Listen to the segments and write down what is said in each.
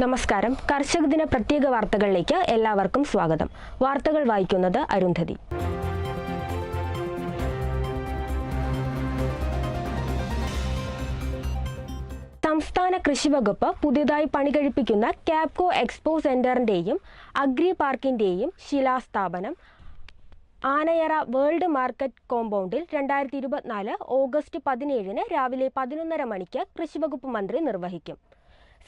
നമസ്കാരം. കർഷക ദിന പ്രത്യേക വാർത്തകളിലേക്ക് എല്ലാവർക്കും സ്വാഗതം. വാർത്തകൾ വായിക്കുന്നത് അരുന്ധതി. സംസ്ഥാന കൃഷി വകുപ്പ് പുതിയതായി പണികഴിപ്പിക്കുന്ന ക്യാപ്കോ എക്സ്പോ സെന്ററിന്റെയും അഗ്രി പാർക്കിന്റെയും ശിലാസ്ഥാപനം ആനയറ വേൾഡ് മാർക്കറ്റ് കോമ്പൗണ്ടിൽ 2024 ഓഗസ്റ്റ് 17 രാവിലെ 11:30 മണിക്ക് കൃഷിവകുപ്പ് മന്ത്രി നിർവഹിക്കും.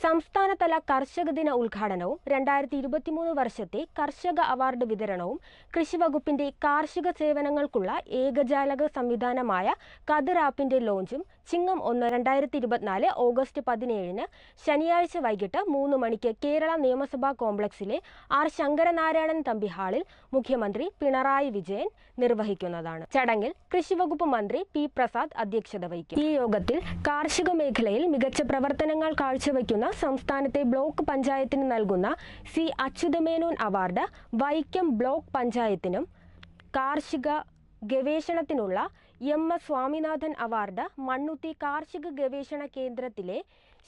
സംസ്ഥാനതല കർഷക ദിന ഉദ്ഘാടനവും 2023 വർഷത്തെ കർഷക അവാർഡ് വിതരണവും കൃഷിവകുപ്പിന്റെ കാർഷിക സേവനങ്ങൾക്കുള്ള ഏകജാലക സംവിധാനമായ കതിർ ആപ്പിന്റെ ലോഞ്ചും ചിങ്ങം 1 2024 ഓഗസ്റ്റ് 17 ശനിയാഴ്ച വൈകിട്ട് 3 മണിക്ക് കേരള നിയമസഭാ കോംപ്ലക്സിലെ ആർ ശങ്കരനാരായണൻ തമ്പി ഹാളിൽ മുഖ്യമന്ത്രി പിണറായി വിജയൻ നിർവഹിക്കുന്നതാണ്. ചടങ്ങിൽ കൃഷിവകുപ്പ് മന്ത്രി പി പ്രസാദ് അധ്യക്ഷത വഹിക്കും. ഈ യോഗത്തിൽ കാർഷിക മേഖലയിൽ മികച്ച പ്രവർത്തനങ്ങൾ കാഴ്ചവെക്കുന്ന സംസ്ഥാനത്തെ ബ്ലോക്ക് പഞ്ചായത്തിന് നൽകുന്ന C Achutha Menon award, Vaikom block പഞ്ചായത്തിനും കാർഷിക ഗവേഷണത്തിനുള്ള എം.എസ്. സ്വാമിനാഥൻ അവാർഡ്, മണ്ണുത്തി കാർഷിക ഗവേഷണ കേന്ദ്രത്തിലെ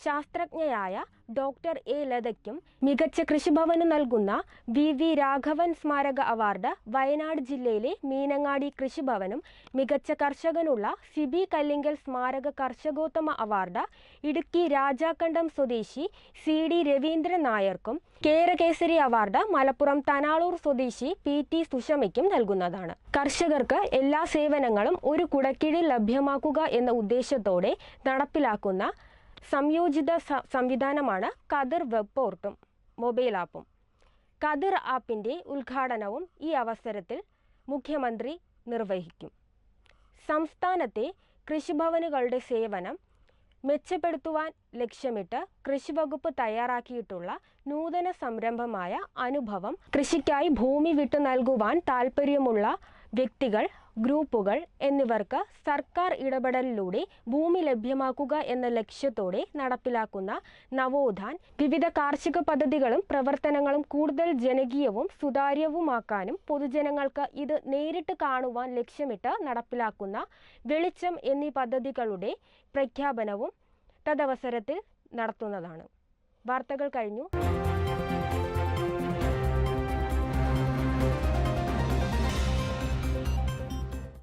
ശാസ്ത്രജ്ഞയായ ഡോക്ടർ എ ലതയ്ക്കും മികച്ച കൃഷിഭവന് നൽകുന്ന വി രാഘവൻ സ്മാരക അവാർഡ്, വയനാട് ജില്ലയിലെ മീനങ്ങാടി കൃഷിഭവനും മികച്ച കർഷകനുള്ള സിബി കല്ലിങ്കൽ സ്മാരക കർഷകോത്തമ അവാർഡ് ഇടുക്കി രാജാക്കണ്ടം സ്വദേശി CD രവീന്ദ്രൻ നായർക്കും കേരകേസരി അവാർഡ് മലപ്പുറം തനാളൂർ സ്വദേശി PT സുഷമയ്ക്കും നൽകുന്നതാണ്. കർഷകർക്ക് എല്ലാ സേവനങ്ങളും ഒരു കുടക്കീഴിൽ ലഭ്യമാക്കുക എന്ന ഉദ്ദേശത്തോടെ നടപ്പിലാക്കുന്ന സംയോജിത സംവിധാനമാണ് കതിർ വെബ് പോർട്ടും മൊബൈൽ ആപ്പും. കതിർ ആപ്പിന്റെ ഉദ്ഘാടനവും ഈ അവസരത്തിൽ മുഖ്യമന്ത്രി നിർവഹിക്കും. സംസ്ഥാനത്തെ കൃഷിഭവനുകളുടെ സേവനം മെച്ചപ്പെടുത്തുവാൻ ലക്ഷ്യമിട്ട് കൃഷിവകുപ്പ് തയ്യാറാക്കിയിട്ടുള്ള നൂതന സംരംഭമായ അനുഭവം കൃഷിക്കായി ഭൂമി വിട്ടു നൽകുവാൻ താൽപ്പര്യമുള്ള വ്യക്തികൾ, ഗ്രൂപ്പുകൾ എന്നിവർക്ക് സർക്കാർ ഇടപെടലിലൂടെ ഭൂമി ലഭ്യമാക്കുക എന്ന ലക്ഷ്യത്തോടെ നടപ്പിലാക്കുന്ന നവോത്ഥാൻ വിവിധ കാർഷിക പദ്ധതികളും പ്രവർത്തനങ്ങളും കൂടുതൽ ജനകീയവും സുതാര്യവുമാക്കാനും പൊതുജനങ്ങൾക്ക് ഇത് നേരിട്ട് കാണുവാൻ ലക്ഷ്യമിട്ട് നടപ്പിലാക്കുന്ന വെളിച്ചം എന്നീ പദ്ധതികളുടെ പ്രഖ്യാപനവും തദവസരത്തിൽ നടത്തുന്നതാണ്. വാർത്തകൾ കഴിഞ്ഞു.